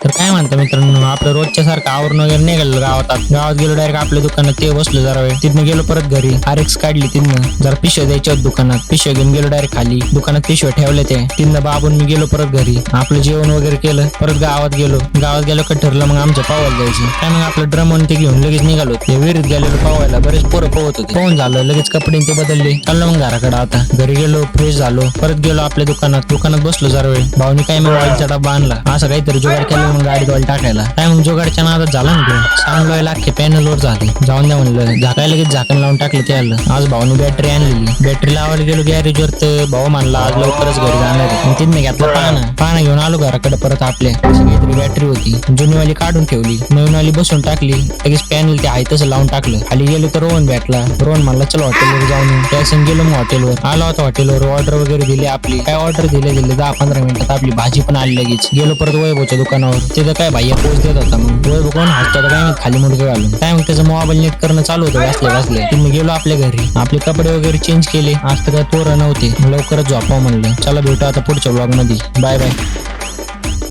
तर काय म्हणता मित्रांनो, आपलं रोजच्या सारखं आवरून वगैरे निघालं गावात गेलो डायरेक्ट आपल्या दुकानात ते बसलो जरा वेळ. तिथनं गेलो परत घरी, RX काढली तिथनं, जरा पिशव्या द्यायच्या होत्या दुकानात, पिशव्या घेऊन गेलो डायरेक्ट खाली, दुकानात पिशव्या ठेवल्या त्या. तिथनं बाबून मी गेलो परत घरी, आपलं जेवण वगैरे केलं, परत गावात गेलो का ठरलं मग आमच्या पावायला जायचं. काय मग आपलं ड्रम ते घेऊन लगेच निघालो. ते विहिरीत गेलेलो पावायला, बरेच पोरं पोहत होते. पोहून झालं लगेच कपडे ते बदलले, चाललो मग घराकडे. आता घरी गेलो, फ्रेश झालो, परत गेलो आपल्या दुकानात बसलो जरा वेळ. भाऊनी काय मग ऑइलचा डब्बा आणला, असं काहीतरी जुगाड केलं मग गाडीत ऑइल टाकायला. काय मग जुगाडच्या नादात झाला ना ते साऊंड व्हायला अख्खे पॅनल वर झाले. जाऊन द्या म्हणलं, झाकायला लगेच झाकण लावून टाकलं त्याला. आज भाऊनी बॅटरी आणलेली, बॅटरी लावायला गेलो गॅरेजवर, तर भाऊ म्हणला आज लवकरच घरी जाणार आहे. मग तिथनं घेतला पाना घेऊन आलो घराकडे परत. आपल्या अशी काहीतरी बॅटरी होती, जुनीवाली काढून ठेवली, नवीनवाली बसून टाकली. लगेच पॅनल ते आहे तसं लावून टाकलं. खाली गेलो तर रोहन भेटला. रोहन म्हणला चला हॉटेलवर जाऊन. त्यासन गेलो मग हॉटेलवर. आला होता हॉटेलवर, ऑर्डर वगैरे दिली आपली. काय ऑर्डर दिले 10-15 मिनिटात आपली भाजी पण आली लगेच. गेलो परत वैभवच्या दुकानावर, तिथं काय भाई पोच देत होता. मग वैभव कोण हसतो काय मी खाली मुडके घालून. काय मग त्याचं मोबाईल नेट करणं चालू होतं वाचले. तुम्ही गेलो आपल्या घरी, आपले कपडे वगैरे चेंज केले. आज तर काय पोरं नव्हते, लवकरच झोपावं म्हणलं. चला भेटू आता पुढच्या ब्लॉग मध्ये. Bye bye.